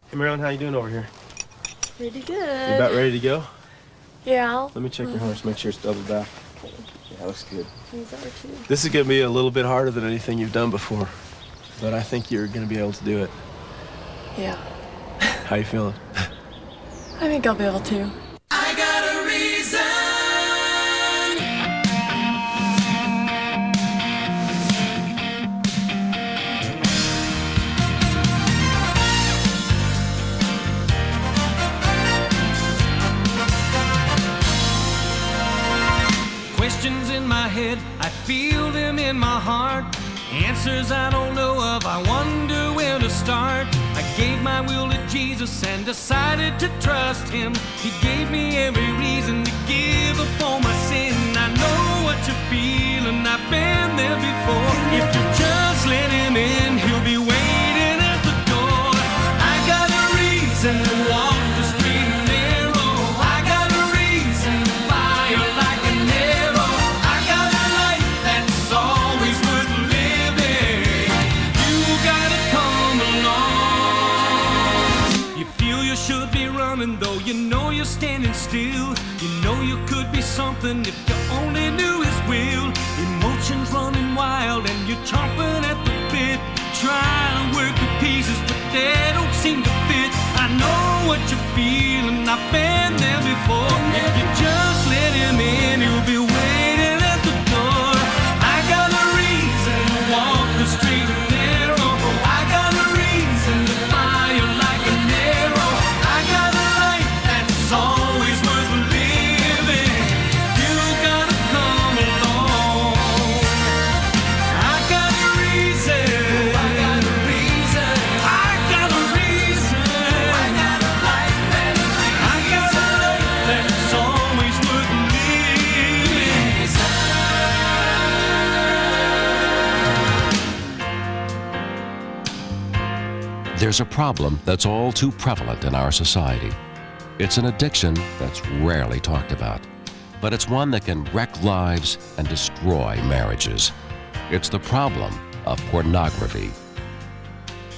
Hey, Marilyn, how you doing over here? Pretty good. You about ready to go? Yeah. Let me check your harness, make sure it's double back. Yeah, looks good. These are too. This is gonna be a little bit harder than anything you've done before, but I think you're gonna be able to do it. Yeah. How you feeling? I think I'll be able to. I got a reason. Questions in my head, I feel them in my heart. Answers I don't know of, I wonder where to start. I gave my will to Jesus and decided to trust Him. He gave me every reason to give up all my sin. I know what you're feeling, I've been there before. If you just let Him in, He'll be waiting at the door. I got a reason to walk the street narrow. I got a reason to fire like an arrow. I got a life that's always worth living. You gotta come along. You feel you should be running, though you know you're standing still. You know you could be something if you only knew His will. Emotions running wild and you're chomping at the bit, trying to work the pieces, but they don't seem to fit. I know what you're feeling, I've been there before. If you just let Him in, He'll be waiting at the door. I got a reason to walk the street narrow. I got a reason to fire like an arrow. I got a life that's always worth living. You gotta come along. I got a reason. I got a reason. I got a reason. I got a life that's I got a life that's always worth living. There's a problem that's all too prevalent in our society. It's an addiction that's rarely talked about, but it's one that can wreck lives and destroy marriages. It's the problem of pornography.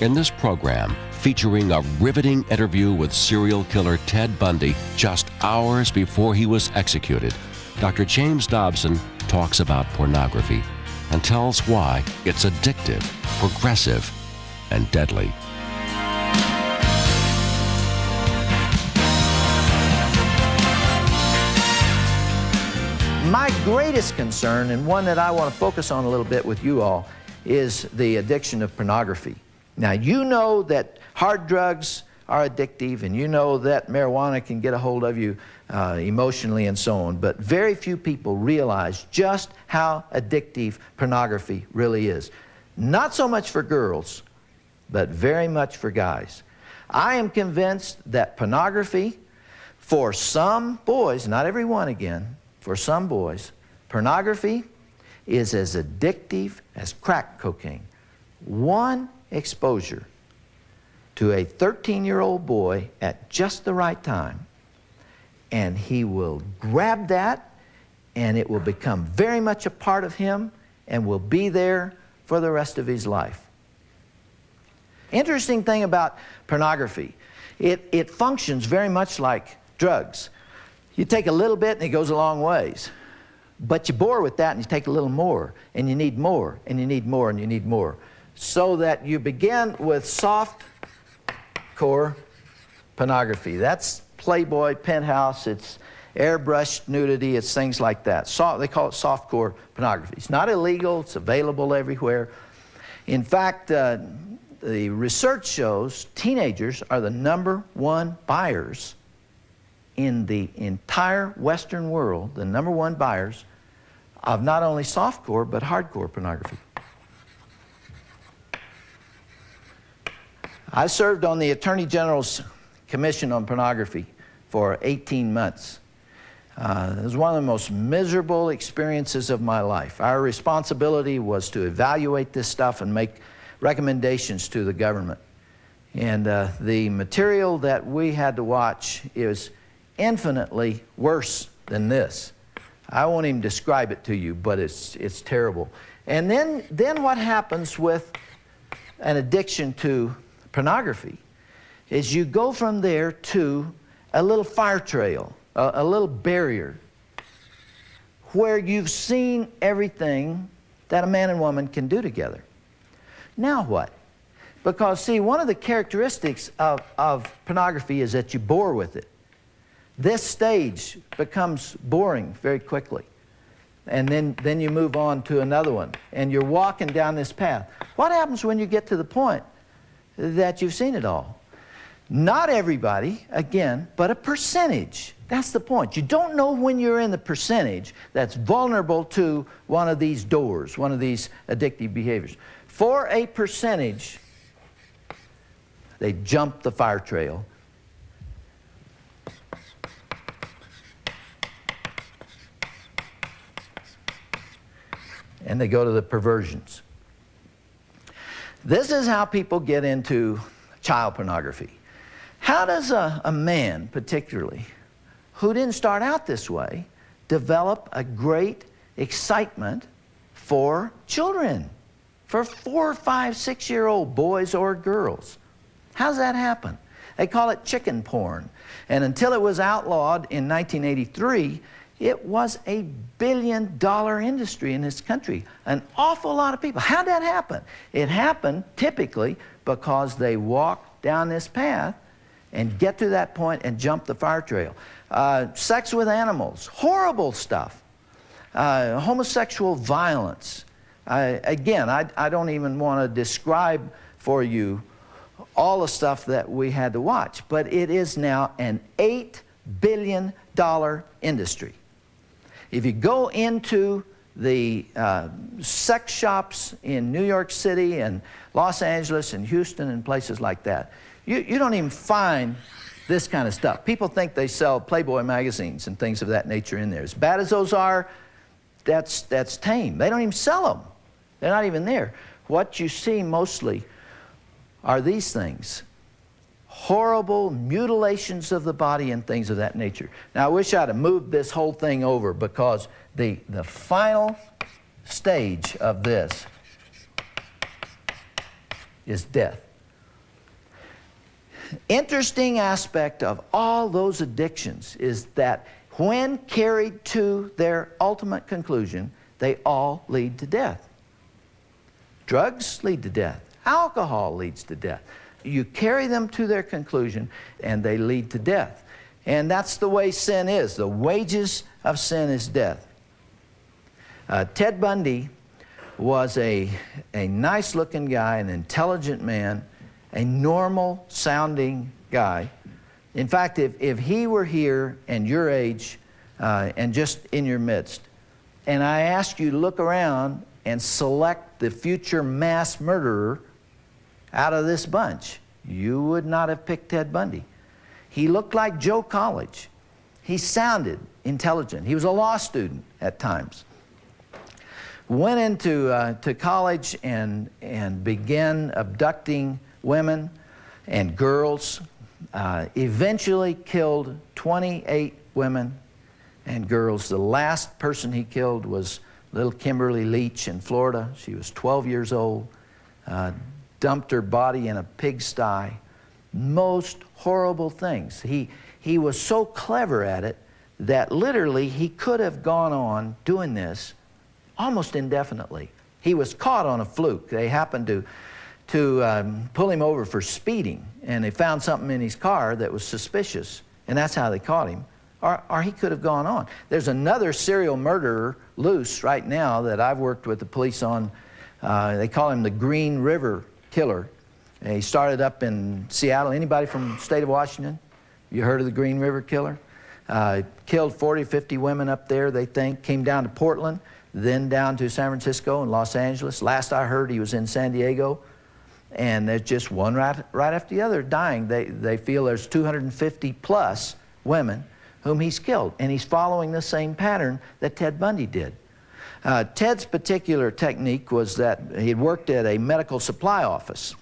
In this program, featuring a riveting interview with serial killer Ted Bundy just hours before he was executed, Dr. James Dobson talks about pornography and tells why it's addictive, progressive, and deadly. My greatest concern, and one that I want to focus on a little bit with you all, is the addiction of pornography. Now, you know that hard drugs are addictive, and you know that marijuana can get a hold of you emotionally and so on, but very few people realize just how addictive pornography really is. Not so much for girls, but very much for guys. I am convinced that pornography, for some boys, not everyone again, for some boys, pornography is as addictive as crack cocaine. One exposure to a 13-year-old boy at just the right time, and he will grab that, and it will become very much a part of him and will be there for the rest of his life. Interesting thing about pornography, it functions very much like drugs. You take a little bit and it goes a long ways. But you bore with that and you take a little more, and you need more, and you need more, and you need more. So that you begin with soft core pornography. That's Playboy, Penthouse, it's airbrushed nudity, it's things like that. They call it soft core pornography. It's not illegal, it's available everywhere. In fact, the research shows teenagers are the #1 buyers in the entire Western world, the #1 buyers of not only softcore but hardcore pornography. I served on the Attorney General's Commission on Pornography for 18 months. It was one of the most miserable experiences of my life. Our responsibility was to evaluate this stuff and make recommendations to the government. And the material that we had to watch is infinitely worse than this. I won't even describe it to you, but it's terrible. And then what happens with an addiction to pornography is you go from there to a little fire trail, a little barrier, where you've seen everything that a man and woman can do together. Now what? Because, see, one of the characteristics of pornography is that you bore with it. This stage becomes boring very quickly. And then you move on to another one, and you're walking down this path. What happens when you get to the point that you've seen it all? Not everybody, again, but a percentage. That's the point. You don't know when you're in the percentage that's vulnerable to one of these doors, one of these addictive behaviors. For a percentage, they jump the fire trail. And they go to the perversions. This is how people get into child pornography. How does a man, particularly, who didn't start out this way, develop a great excitement for children, for 4, 5, 6-year-old boys or girls? How does that happen? They call it chicken porn. And until it was outlawed in 1983, it was a billion-dollar industry in this country. An awful lot of people. How did that happen? It happened typically because they walk down this path and get to that point and jump the fire trail. Sex with animals, horrible stuff. Homosexual violence. Again, I don't even want to describe for you all the stuff that we had to watch, but it is now an $8 billion industry. If you go into the sex shops in New York City and Los Angeles and Houston and places like that, you don't even find this kind of stuff. People think they sell Playboy magazines and things of that nature in there. As bad as those are, that's tame. They don't even sell them. They're not even there. What you see mostly are these things. Horrible mutilations of the body and things of that nature. Now, I wish I'd have moved this whole thing over, because the final stage of this is death. Interesting aspect of all those addictions is that when carried to their ultimate conclusion, they all lead to death. Drugs lead to death. Alcohol leads to death. You carry them to their conclusion, and they lead to death. And that's the way sin is. The wages of sin is death. Ted Bundy was a nice-looking guy, an intelligent man, a normal-sounding guy. In fact, if he were here and your age and just in your midst, and I asked you to look around and select the future mass murderer out of this bunch, you would not have picked Ted Bundy. He looked like Joe College. He sounded intelligent. He was a law student at times. Went into to college and began abducting women and girls. Eventually killed 28 women and girls. The last person he killed was little Kimberly Leach in Florida. She was 12 years old. Dumped her body in a pigsty. Most horrible things. He was so clever at it that literally he could have gone on doing this almost indefinitely. He was caught on a fluke. They happened to pull him over for speeding, and they found something in his car that was suspicious, and that's how they caught him. Or he could have gone on. There's another serial murderer loose right now that I've worked with the police on. They call him the Green River Killer. And he started up in Seattle. Anybody from the state of Washington? You heard of the Green River Killer? Killed 40, 50 women up there, they think. Came down to Portland, then down to San Francisco and Los Angeles. Last I heard, he was in San Diego. And there's just one right after the other dying. They feel there's 250 plus women whom he's killed. And he's following the same pattern that Ted Bundy did. Ted's particular technique was that he'd worked at a medical supply office.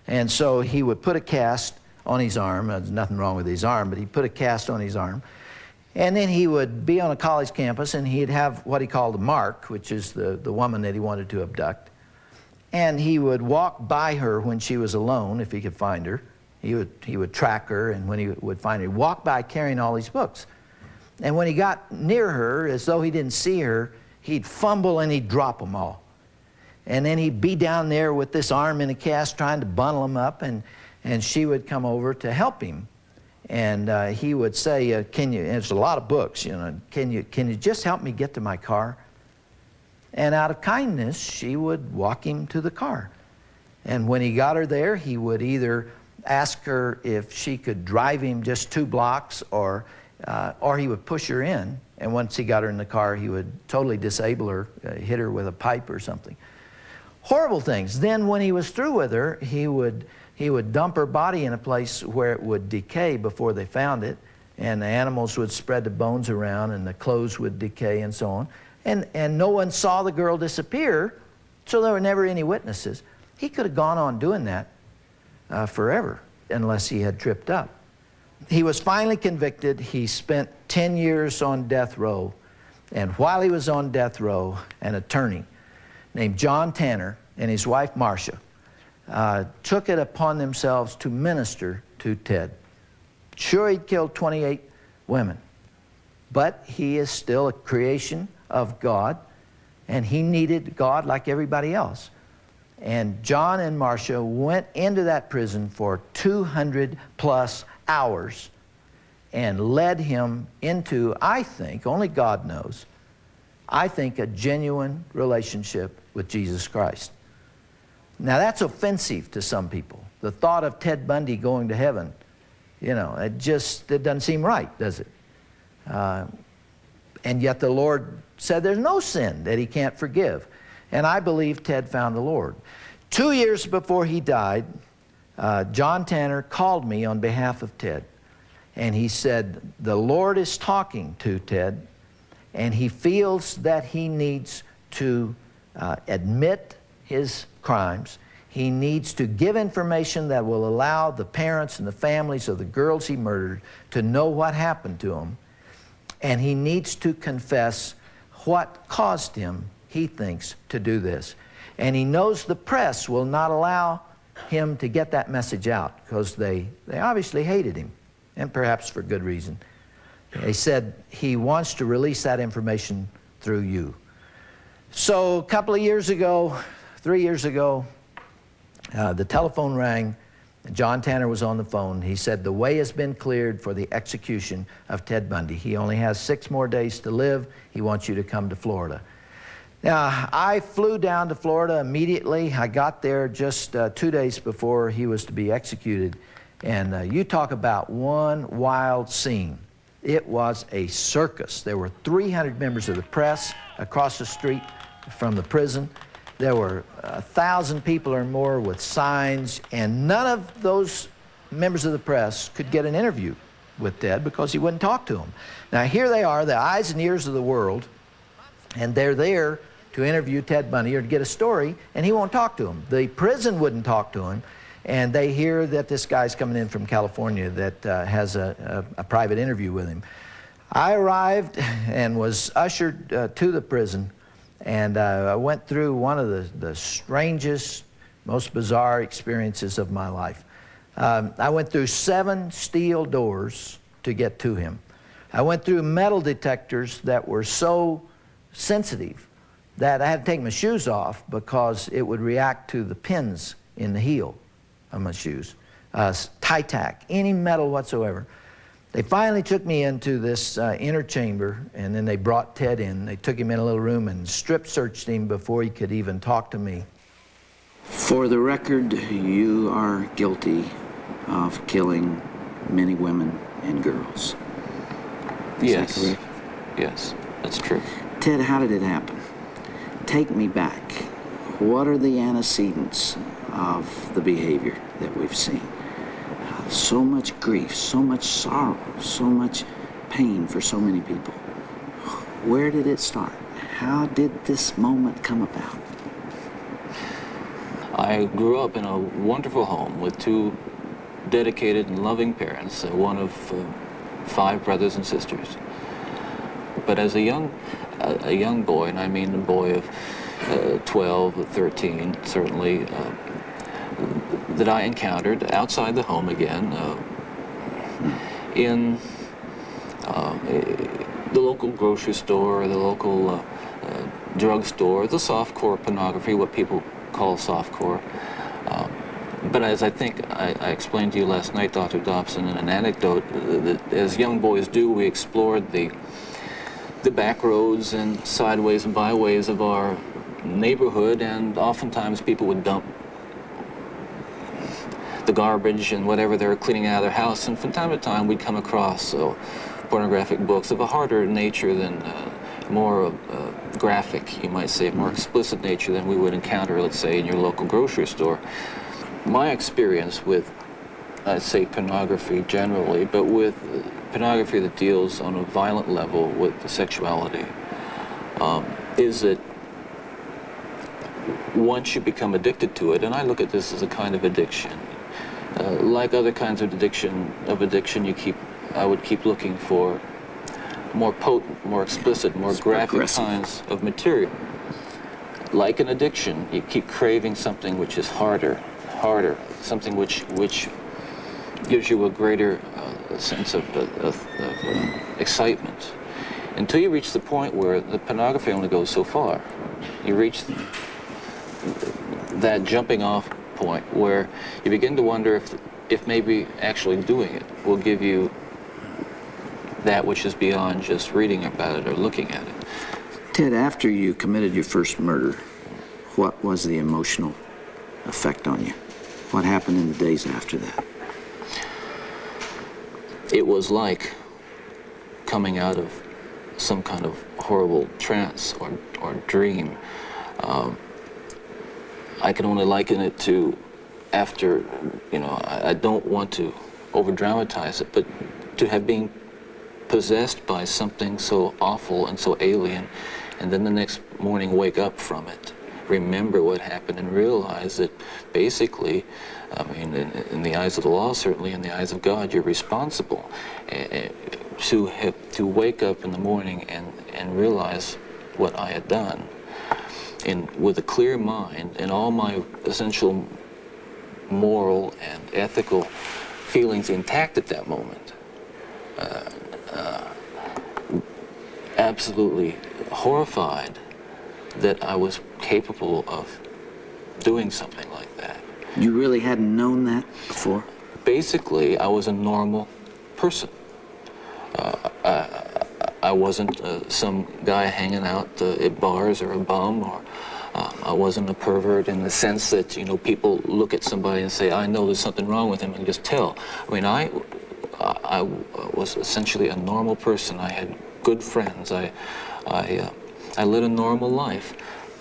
And so he would put a cast on his arm. There's nothing wrong with his arm, but he put a cast on his arm. And then he would be on a college campus, and he'd have what he called a mark, which is the woman that he wanted to abduct. And he would walk by her when she was alone, if he could find her, He would track her, and when he would find her, he'd walk by carrying all these books. And when he got near her, as though he didn't see her, he'd fumble and he'd drop them all. And then he'd be down there with this arm in a cast trying to bundle them up, and she would come over to help him. And he would say, can you, and it's a lot of books, you know, can you just help me get to my car? And out of kindness, she would walk him to the car. And when he got her there, he would either ask her if she could drive him just 2 blocks, or he would push her in. And once he got her in the car, he would totally disable her, hit her with a pipe or something. Horrible things. Then when he was through with her, he would dump her body in a place where it would decay before they found it, and the animals would spread the bones around, and the clothes would decay and so on. And no one saw the girl disappear, so there were never any witnesses. He could have gone on doing that forever unless he had tripped up. He was finally convicted. He spent 10 years on death row, and while he was on death row, an attorney named John Tanner and his wife Marcia took it upon themselves to minister to Ted. Sure, he'd killed 28 women, but he is still a creation of God, and he needed God like everybody else. And John and Marcia went into that prison for 200+ hours and led him into, I think, only God knows, I think, a genuine relationship with Jesus Christ. Now that's offensive to some people. The thought of Ted Bundy going to heaven, you know, it doesn't seem right, does it? And yet the Lord said there's no sin that he can't forgive. And I believe Ted found the Lord. 2 years before he died, John Tanner called me on behalf of Ted. And he said, the Lord is talking to Ted, and he feels that he needs to admit his crimes. He needs to give information that will allow the parents and the families of the girls he murdered to know what happened to them. And he needs to confess what caused him, he thinks, to do this. And he knows the press will not allow him to get that message out, because they obviously hated him, and perhaps for good reason. They said he wants to release that information through you. So a couple of years ago, 3 years ago, the telephone rang. John Tanner was on the phone. He said the way has been cleared for the execution of Ted Bundy. He only has 6 more days to live. He wants you to come to Florida. Now, I flew down to Florida immediately. I got there just 2 days before he was to be executed. And you talk about one wild scene. It was a circus. There were 300 members of the press across the street from the prison. There were 1,000 people or more with signs, and none of those members of the press could get an interview with Ted because he wouldn't talk to them. Now here they are, the eyes and ears of the world, and they're there to interview Ted Bundy or to get a story, and he won't talk to them. The prison wouldn't talk to him, and they hear that this guy's coming in from California that has a private interview with him. I arrived and was ushered to the prison, and I went through one of the strangest, most bizarre experiences of my life. I went through 7 steel doors to get to him. I went through metal detectors that were so sensitive that I had to take my shoes off because it would react to the pins in the heel of my shoes. Tie-tack, any metal whatsoever. They finally took me into this inner chamber, and then they brought Ted in. They took him in a little room and strip searched him before he could even talk to me. For the record, you are guilty of killing many women and girls. Is that correct? Yes, that's true. Ted, how did it happen? Take me back. What are the antecedents of the behavior that we've seen? So much grief, so much sorrow, so much pain for so many people. Where did it start? How did this moment come about? I grew up in a wonderful home with 2 dedicated and loving parents, one of 5 brothers and sisters. But as a young boy, and I mean a boy of 12 or 13, certainly, that I encountered outside the home again, in the local grocery store, or the local drugstore, the softcore pornography, what people call softcore. But as I think I explained to you last night, Dr. Dobson, in an anecdote, that as young boys do, we explored the back roads and sideways and byways of our neighborhood, and oftentimes people would dump the garbage and whatever they were cleaning out of their house, and from time to time we'd come across pornographic books of a harder nature than more graphic, you might say, more explicit nature than we would encounter, let's say, in your local grocery store. My experience with, I'd say, pornography generally, but with pornography that deals on a violent level with sexuality, is that once you become addicted to it, and I look at this as a kind of addiction, like other kinds of addiction, I would keep looking for more potent, more explicit, more graphic kinds of material. Like an addiction, you keep craving something which is harder, something which gives you a greater sense of excitement, until you reach the point where the pornography only goes so far. You reach that jumping off point where you begin to wonder if maybe actually doing it will give you that which is beyond just reading about it or looking at it. Ted, after you committed your first murder, what was the emotional effect on you? What happened in the days after that? It was like coming out of some kind of horrible trance or dream. I can only liken it to after, I don't want to over-dramatize it, but to have been possessed by something so awful and so alien, and then the next morning wake up from it, remember what happened, and realize that basically, in the eyes of the law, certainly in the eyes of God, you're responsible. To wake up in the morning and realize what I had done, with a clear mind and all my essential moral and ethical feelings intact at that moment, absolutely horrified that I was capable of doing something like that. You really hadn't known that before? Basically, I was a normal person. I wasn't some guy hanging out at bars or a bum, or I wasn't a pervert in the sense that, people look at somebody and say, I know there's something wrong with him, and just tell. I was essentially a normal person. I had good friends. I led a normal life,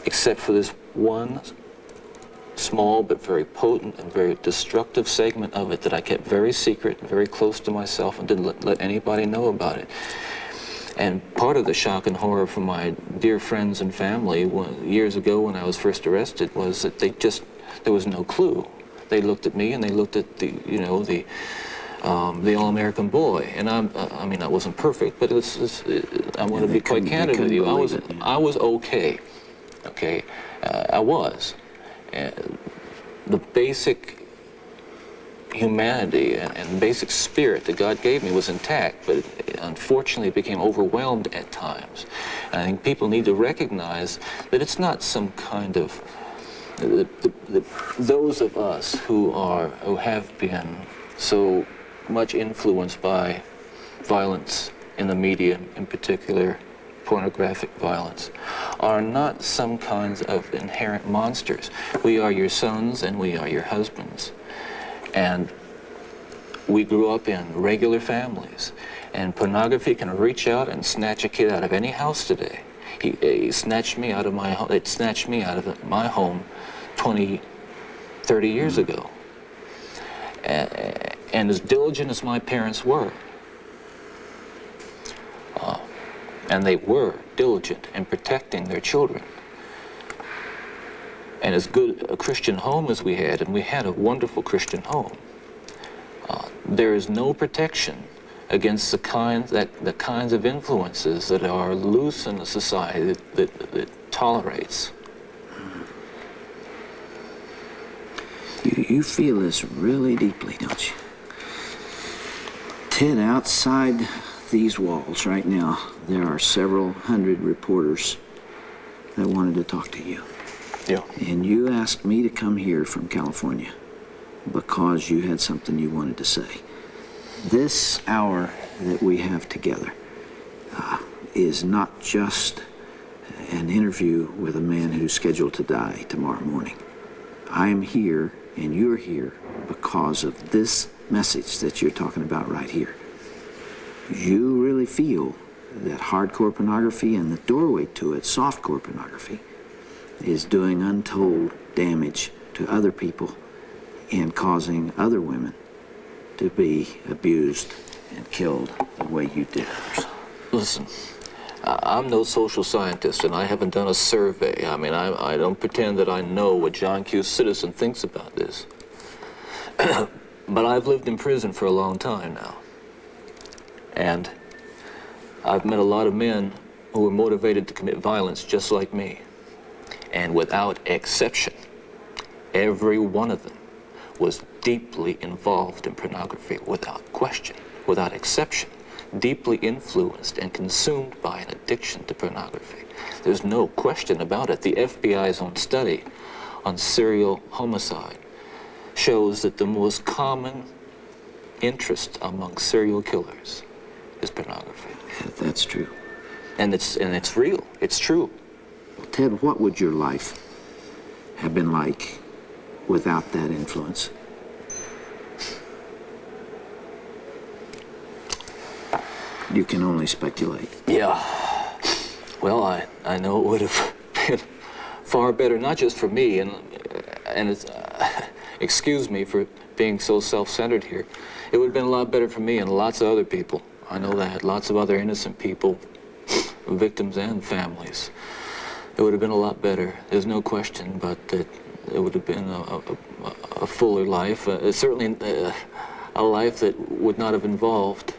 except for this one small but very potent and very destructive segment of it that I kept very secret and very close to myself and didn't let anybody know about it. And part of the shock and horror for my dear friends and family years ago when I was first arrested was that there was no clue. They looked at me and they looked at the all-American boy, and I wasn't perfect, but I want to be quite candid with you. I was okay. I was. The basic humanity and basic spirit that God gave me was intact, but it unfortunately became overwhelmed at times. And I think people need to recognize that it's not some kind of those of us who have been so much influenced by violence in the media, in particular pornographic violence, are not some kinds of inherent monsters. We are your sons and we are your husbands. And we grew up in regular families. And pornography can reach out and snatch a kid out of any house today. He snatched me out of my home. It snatched me out of my home 20, 30 years ago. And as diligent as my parents were, and they were diligent in protecting their children, and as good a Christian home as we had, and we had a wonderful Christian home, there is no protection against the kinds of influences that are loose in a society that tolerates. You feel this really deeply, don't you? Ted, outside these walls right now, there are several hundred reporters that wanted to talk to you. Yeah. And you asked me to come here from California because you had something you wanted to say. This hour that we have together is not just an interview with a man who's scheduled to die tomorrow morning. I am here, and you're here, because of this message that you're talking about right here. You really feel that hardcore pornography and the doorway to it, softcore pornography, is doing untold damage to other people and causing other women to be abused and killed the way you did others. Listen, I'm no social scientist, and I haven't done a survey. I mean, I don't pretend that I know what John Q. Citizen thinks about this. But I've lived in prison for a long time now. And I've met a lot of men who were motivated to commit violence just like me. And without exception, every one of them was deeply involved in pornography, without question, without exception, deeply influenced and consumed by an addiction to pornography. There's no question about it. The FBI's own study on serial homicide shows that the most common interest among serial killers is pornography. That's true. And it's real. It's true. Ted, what would your life have been like without that influence? You can only speculate. Yeah. Well, I know it would have been far better, not just for me, and it's, excuse me for being so self-centered here. It would have been a lot better for me and lots of other people. I know that. Lots of other innocent people, victims and families. It would have been a lot better. There's no question, but it would have been a fuller life. Certainly a life that would not have involved,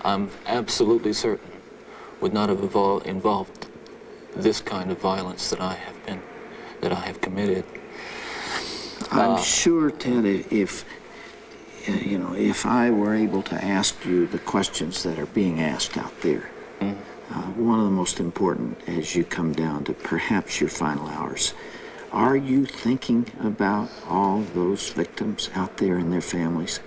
I'm absolutely certain, would not have involved this kind of violence that I have committed. I'm sure, Ted, if I were able to ask you the questions that are being asked out there, one of the most important as you come down to perhaps your final hours, are you thinking about all those victims out there and their families?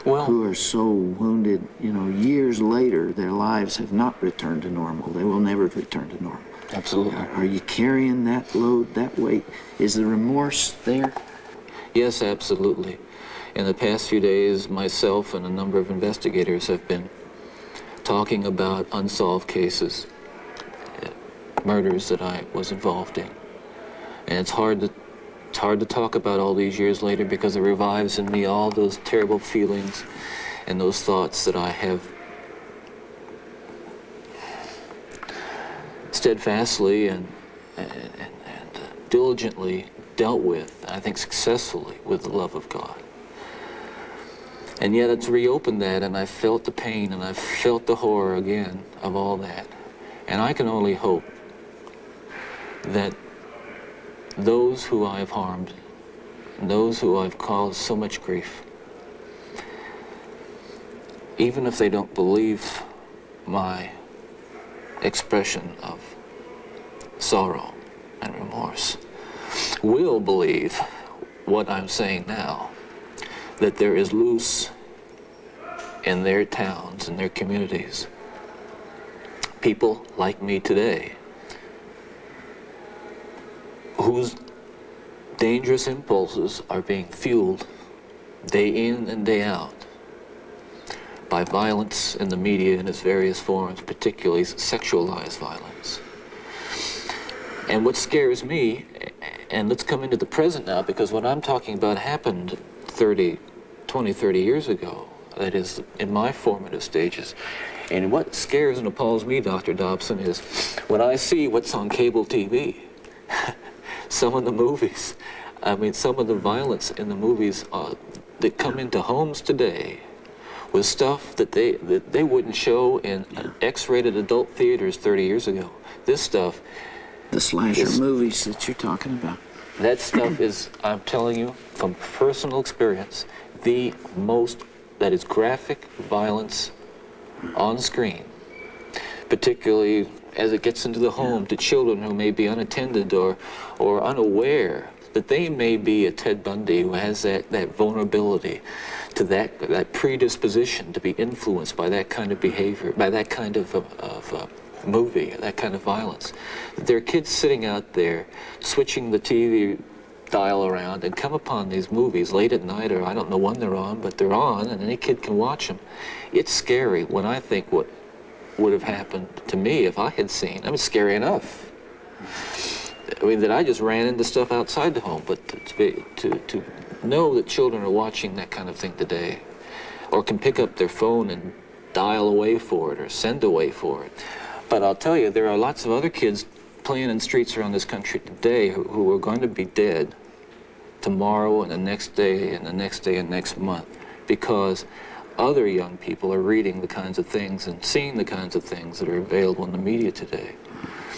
Well, who are so wounded, years later, their lives have not returned to normal. They will never return to normal. Absolutely. Are you carrying that load, that weight? Is the remorse there? Yes, absolutely. In the past few days, myself and a number of investigators have been talking about unsolved cases, murders that I was involved in. And it's hard to talk about all these years later because it revives in me all those terrible feelings and those thoughts that I have steadfastly and diligently dealt with, I think successfully, with the love of God. And yet it's reopened that, and I felt the pain and I felt the horror again of all that. And I can only hope that those who I have harmed, those who I've caused so much grief, even if they don't believe my expression of sorrow and remorse, will believe what I'm saying now, that there is loose in their towns and their communities people like me today whose dangerous impulses are being fueled day in and day out by violence in the media in its various forms, particularly sexualized violence. And what scares me, and let's come into the present now, because what I'm talking about happened 20, 30 years ago, that is, in my formative stages. And what scares and appalls me, Dr. Dobson, is when I see what's on cable TV, some of the movies, some of the violence in the movies that come into homes today with stuff that they wouldn't show in X-rated adult theaters 30 years ago. This stuff... The slasher movies that you're talking about. That stuff is, I'm telling you, from personal experience, the most, that is graphic violence on screen, particularly as it gets into the home to children who may be unattended or unaware that they may be a Ted Bundy who has that vulnerability to that predisposition to be influenced by that kind of behavior, by that kind of movie, that kind of violence. There are kids sitting out there switching the TV dial around and come upon these movies late at night, or I don't know when they're on, but they're on and any kid can watch them. It's scary when I think what would have happened to me if I had seen. I mean, scary enough. I mean, that I just ran into stuff outside the home, but to know that children are watching that kind of thing today, or can pick up their phone and dial away for it or send away for it. But I'll tell you, there are lots of other kids playing in streets around this country today who are going to be dead tomorrow and the next day and the next day and next month because other young people are reading the kinds of things and seeing the kinds of things that are available in the media today.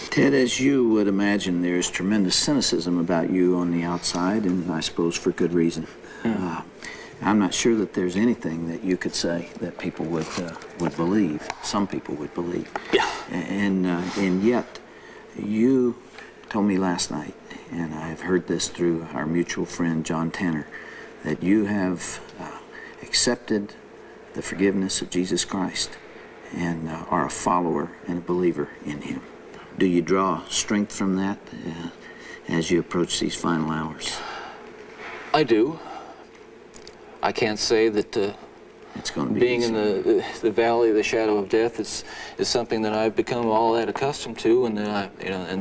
Ted, as you would imagine, there's tremendous cynicism about you on the outside, and I suppose for good reason. I'm not sure that there's anything that you could say that people would believe. Some people would believe. Yeah. And yet, you told me last night, and I've heard this through our mutual friend John Tanner, that you have accepted the forgiveness of Jesus Christ and are a follower and a believer in Him. Do you draw strength from that as you approach these final hours? I do. I can't say that It's going to be being easy. in the valley of the shadow of death is something that I've become all that accustomed to, and that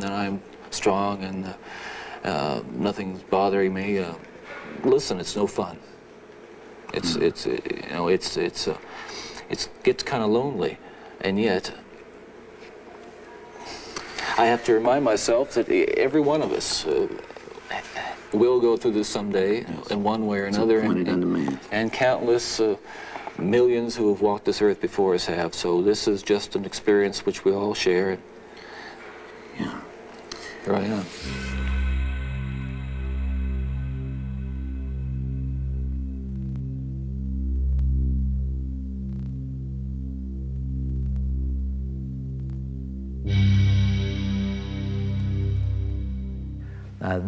I'm strong and nothing's bothering me. Listen, it's no fun. It gets kind of lonely, and yet I have to remind myself that every one of us will go through this someday, in one way or another, and countless millions who have walked this earth before us have. So this is just an experience which we all share. Yeah. Here I am.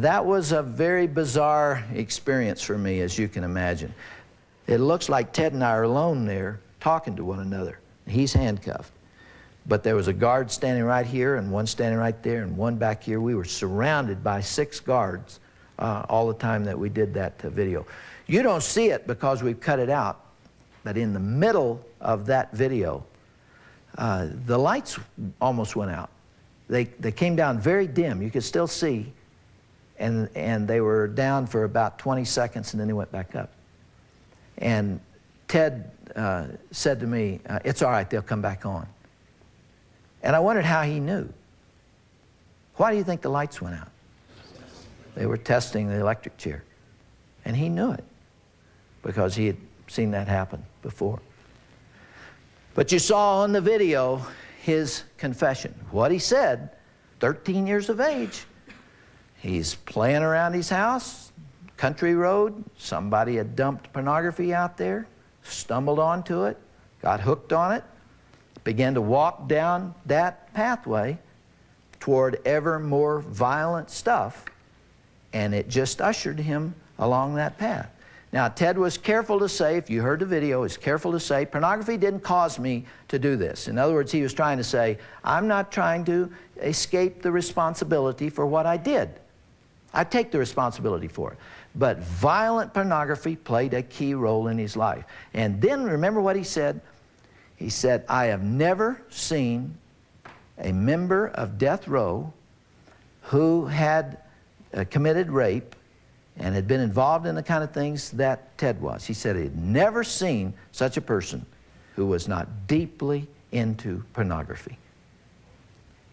That was a very bizarre experience for me, as you can imagine. It looks like Ted and I are alone there talking to one another. He's handcuffed. But there was a guard standing right here and one standing right there and one back here. We were surrounded by 6 guards all the time that we did that video. You don't see it because we've cut it out, but in the middle of that video, the lights almost went out. They came down very dim. You could still see. And they were down for about 20 seconds, and then they went back up. And Ted said to me, it's all right, they'll come back on. And I wondered how he knew. Why do you think the lights went out? They were testing the electric chair. And he knew it, because he had seen that happen before. But you saw on the video his confession. What he said, 13 years of age. He's playing around his house, country road. Somebody had dumped pornography out there, stumbled onto it, got hooked on it, began to walk down that pathway toward ever more violent stuff, and it just ushered him along that path. Now, Ted was careful to say, if you heard the video, he's careful to say, pornography didn't cause me to do this. In other words, he was trying to say, I'm not trying to escape the responsibility for what I did. I take the responsibility for it. But violent pornography played a key role in his life. And then remember what he said? He said, I have never seen a member of death row who had committed rape and had been involved in the kind of things that Ted was. He said he had never seen such a person who was not deeply into pornography.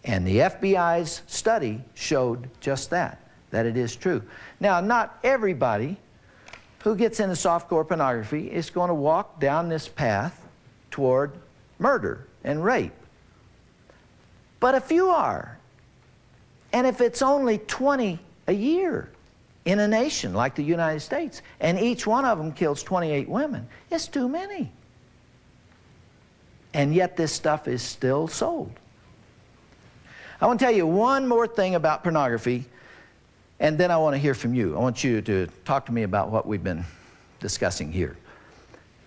And the FBI's study showed just that it is true. Now, not everybody who gets into softcore pornography is going to walk down this path toward murder and rape. But a few are. And if it's only 20 a year, in a nation like the United States, and each one of them kills 28 women. It's too many. And yet this stuff is still sold. I want to tell you one more thing about pornography, and then I want to hear from you. I want you to talk to me about what we've been discussing here.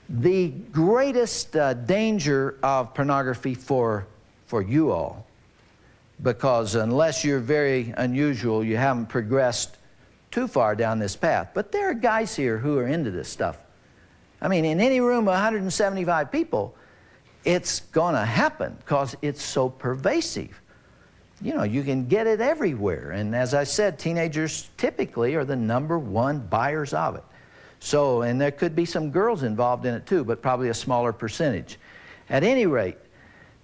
The greatest danger of pornography for you all, because unless you're very unusual, you haven't progressed too far down this path. But there are guys here who are into this stuff. I mean, in any room of 175 people, it's going to happen because it's so pervasive. You know, you can get it everywhere. And as I said, teenagers typically are the #1 buyers of it. So, and there could be some girls involved in it too, but probably a smaller percentage. At any rate,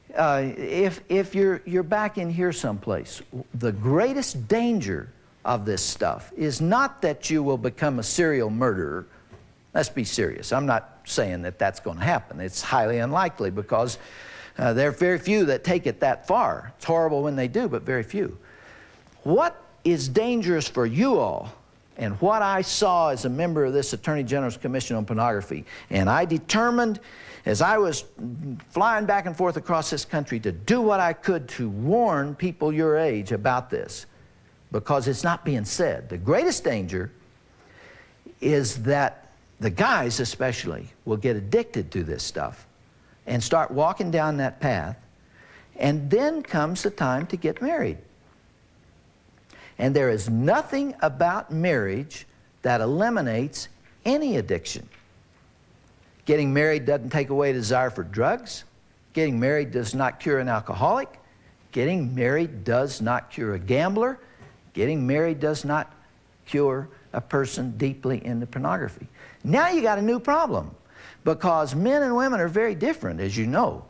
if you're back in here someplace, the greatest danger of this stuff is not that you will become a serial murderer. Let's be serious. I'm not saying that that's going to happen. It's highly unlikely because there are very few that take it that far. It's horrible when they do, but very few. What is dangerous for you all, and what I saw as a member of this Attorney General's Commission on Pornography, and I determined as I was flying back and forth across this country to do what I could to warn people your age about this, because it's not being said. The greatest danger is that the guys especially will get addicted to this stuff and start walking down that path, and then comes the time to get married. And there is nothing about marriage that eliminates any addiction. Getting married doesn't take away desire for drugs. Getting married does not cure an alcoholic. Getting married does not cure a gambler. Getting married does not cure a person deeply into pornography. Now you got a new problem, because men and women are very different, as you know.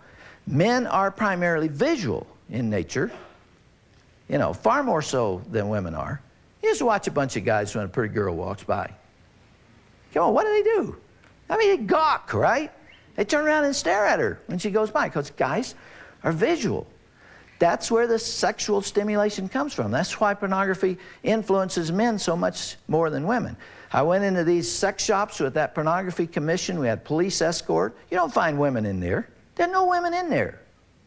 Men are primarily visual in nature, you know, far more so than women are. You just watch a bunch of guys when a pretty girl walks by. Come on, what do? I mean, they gawk, right? They turn around and stare at her when she goes by, because guys are visual. That's where the sexual stimulation comes from. That's why pornography influences men so much more than women. I went into these sex shops with that pornography commission. We had police escort. You don't find women in there. There are no women in there.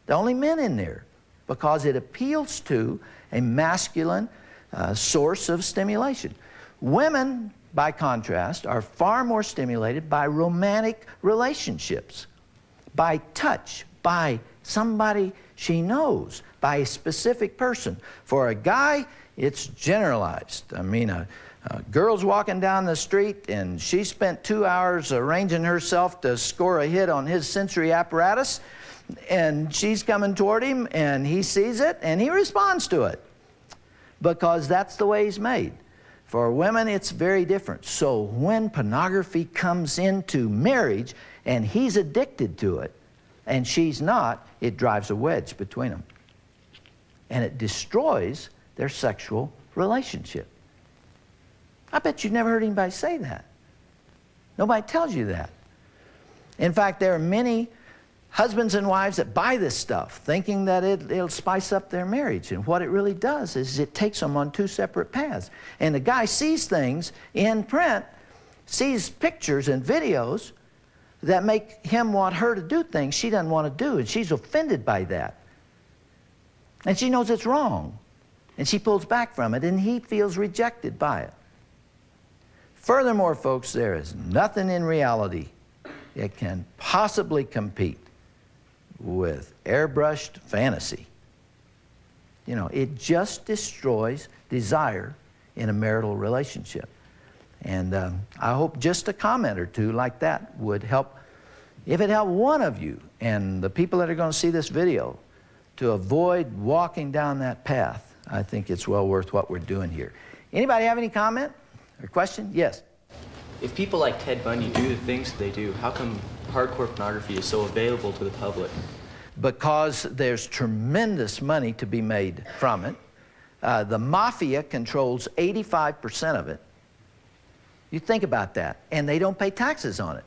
There are only men in there, because it appeals to a masculine source of stimulation. Women, by contrast, are far more stimulated by romantic relationships, by touch, by somebody she knows, by a specific person. For a guy, it's generalized. I mean, a girl's walking down the street and she spent 2 hours arranging herself to score a hit on his sensory apparatus, and she's coming toward him and he sees it and he responds to it, because that's the way he's made. For women, it's very different. So when pornography comes into marriage and he's addicted to it and she's not, it drives a wedge between them. And it destroys their sexual relationship. I bet you've never heard anybody say that. Nobody tells you that. In fact, there are many husbands and wives that buy this stuff thinking that it'll spice up their marriage. And what it really does is it takes them on two separate paths. And the guy sees things in print, sees pictures and videos that make him want her to do things she doesn't want to do, and she's offended by that. And she knows it's wrong, and she pulls back from it, and he feels rejected by it. Furthermore, folks, there is nothing in reality that can possibly compete with airbrushed fantasy. You know, it just destroys desire in a marital relationship. And I hope just a comment or two like that would help. If it helped one of you and the people that are going to see this video to avoid walking down that path, I think it's well worth what we're doing here. Anybody have any comment or question? Yes. If people like Ted Bundy do the things that they do, how come hardcore pornography is so available to the public? Because there's tremendous money to be made from it. The mafia controls 85% of it. You think about that, and they don't pay taxes on it.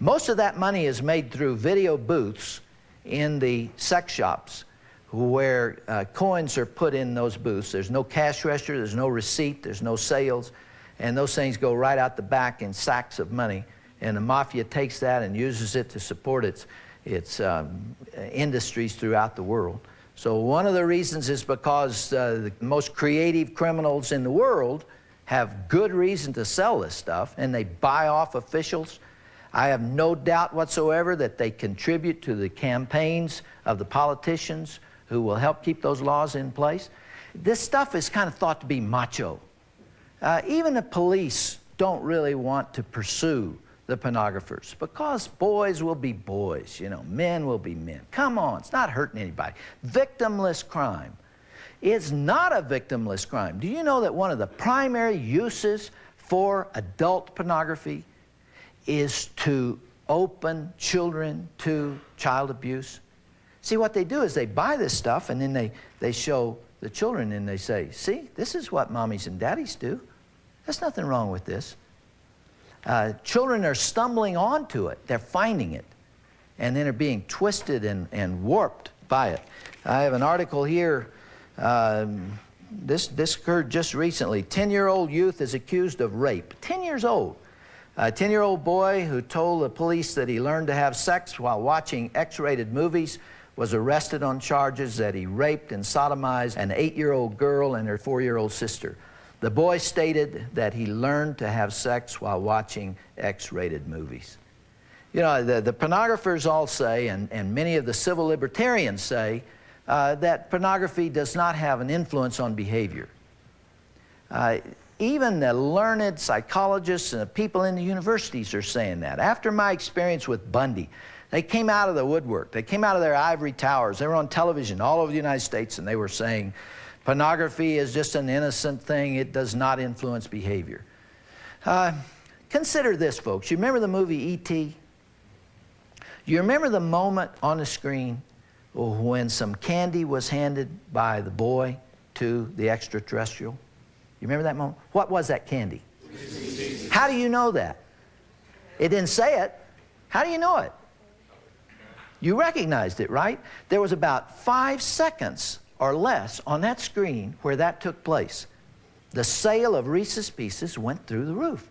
Most of that money is made through video booths in the sex shops where coins are put in those booths. There's no cash register, there's no receipt, there's no sales. and those things go right out the back in sacks of money, and the mafia takes that and uses it to support its industries throughout the world. So one of the reasons is because the most creative criminals in the world have good reason to sell this stuff, and they buy off officials. I have no doubt whatsoever that they contribute to the campaigns of the politicians who will help keep those laws in place. This stuff is kind of thought to be macho. Even the police don't really want to pursue the pornographers because boys will be boys, you know, men will be men. Come on, it's not hurting anybody. Victimless crime. It's not a victimless crime. Do you know that one of the primary uses for adult pornography is to open children to child abuse? See, what they do is they buy this stuff and then they show the children and they say, see, this is what mommies and daddies do. There's nothing wrong with this. Children are stumbling onto it. They're finding it. And then they're being twisted and warped by it. I have an article here. This occurred just recently. 10-year-old youth is accused of rape. 10 years old. A 10-year-old boy who told the police that he learned to have sex while watching X-rated movies was arrested on charges that he raped and sodomized an 8-year-old girl and her 4-year-old sister. The boy stated that he learned to have sex while watching X-rated movies. You know, the pornographers all say, and many of the civil libertarians say, that pornography does not have an influence on behavior. Even the learned psychologists and the people in the universities are saying that. After my experience with Bundy, they came out of the woodwork. They came out of their ivory towers. They were on television all over the United States, and they were saying, pornography is just an innocent thing. It does not influence behavior. Consider this, folks. You remember the movie E.T.? You remember the moment on the screen when some candy was handed by the boy to the extraterrestrial? You remember that moment? What was that candy? How do you know that? It didn't say it. How do you know it? You recognized it, right? There was about 5 seconds or less on that screen where that took place. The sale of Reese's Pieces went through the roof.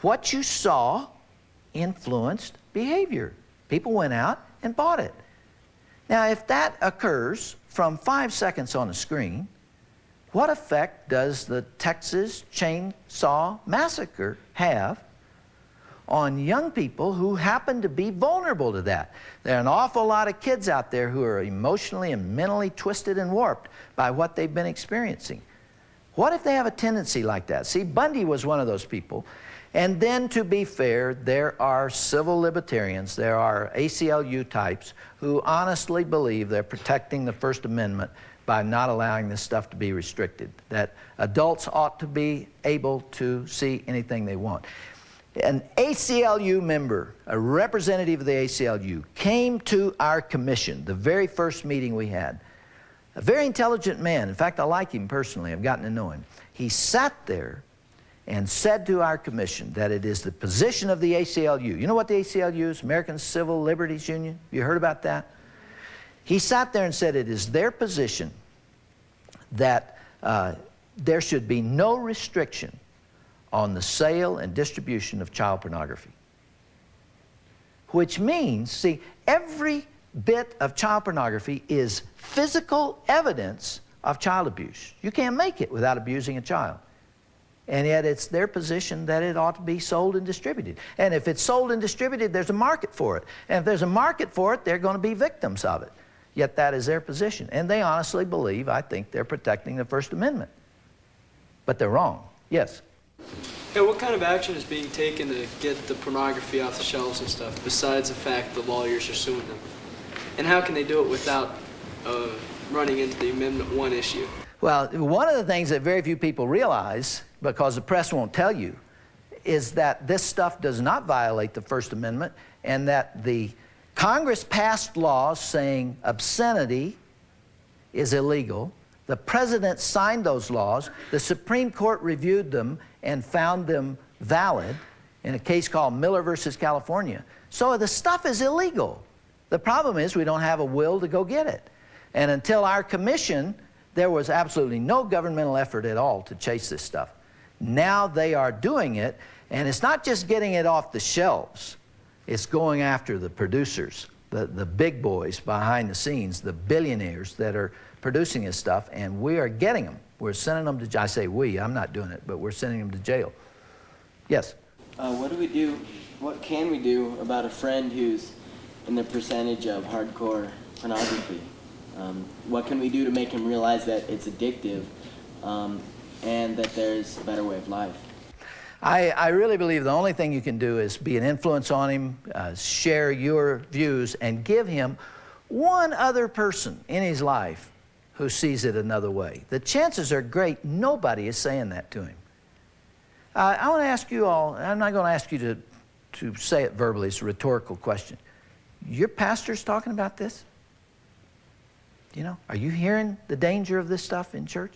What you saw influenced behavior. People went out and bought it. Now, if that occurs from 5 seconds on a screen, what effect does the Texas Chainsaw Massacre have on young people who happen to be vulnerable to that? There are an awful lot of kids out there who are emotionally and mentally twisted and warped by what they've been experiencing. What if they have a tendency like that? See, Bundy was one of those people. And then, to be fair, there are civil libertarians, there are ACLU types who honestly believe they're protecting the First Amendment by not allowing this stuff to be restricted, that adults ought to be able to see anything they want. An ACLU member, a representative of the ACLU, came to our commission, the very first meeting we had. A very intelligent man. In fact, I like him personally. I've gotten to know him. He sat there and said to our commission that it is the position of the ACLU. You know what the ACLU is? American Civil Liberties Union? You heard about that? He sat there and said it is their position that there should be no restriction on the sale and distribution of child pornography. Which means, see, every bit of child pornography is physical evidence of child abuse. You can't make it without abusing a child. And yet it's their position that it ought to be sold and distributed. And if it's sold and distributed, there's a market for it. And if there's a market for it, they're going to be victims of it. Yet that is their position. And they honestly believe, I think, they're protecting the First Amendment. But they're wrong. Yes? Hey, what kind of action is being taken to get the pornography off the shelves and stuff, besides the fact the lawyers are suing them? And how can they do it without running into the Amendment 1 issue? Well, one of the things that very few people realize, because the press won't tell you, is that this stuff does not violate the First Amendment, and that the Congress passed laws saying obscenity is illegal. The President signed those laws. The Supreme Court reviewed them and found them valid in a case called Miller versus California. So the stuff is illegal. The problem is we don't have a will to go get it. And until our commission, there was absolutely no governmental effort at all to chase this stuff. Now they are doing it, and it's not just getting it off the shelves. It's going after the producers, the big boys behind the scenes, the billionaires that are producing this stuff, and we are getting them. We're sending them to jail. I say we, I'm not doing it, but we're sending them to jail. Yes? What can we do about a friend who's in the percentage of hardcore pornography? What can we do to make him realize that it's addictive and that there's a better way of life? I really believe the only thing you can do is be an influence on him, share your views, and give him one other person in his life who sees it another way. The chances are great nobody is saying that to him. I want to ask you all, I'm not going to ask you to say it verbally, it's a rhetorical question. Your pastor's talking about this? You know, are you hearing the danger of this stuff in church?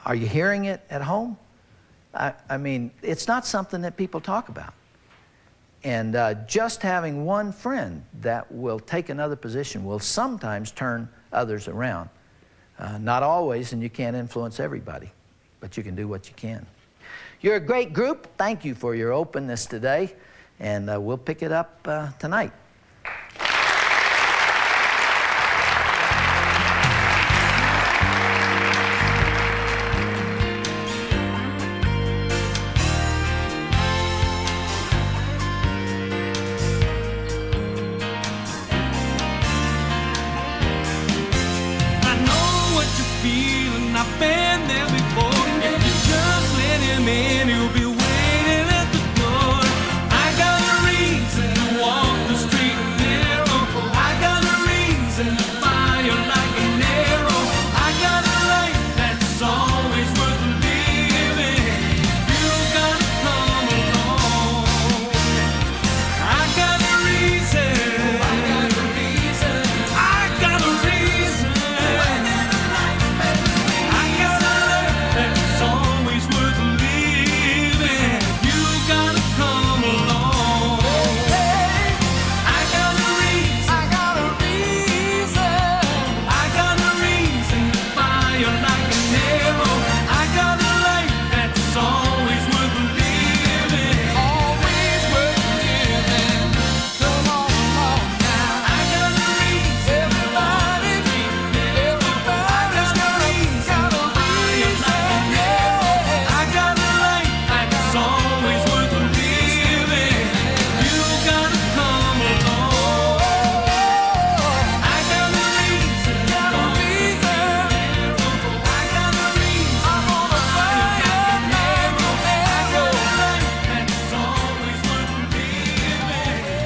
Are you hearing it at home? I mean, it's not something that people talk about. And just having one friend that will take another position will sometimes turn others around. Not always, and you can't influence everybody, but you can do what you can. You're a great group. Thank you for your openness today, and we'll pick it up tonight.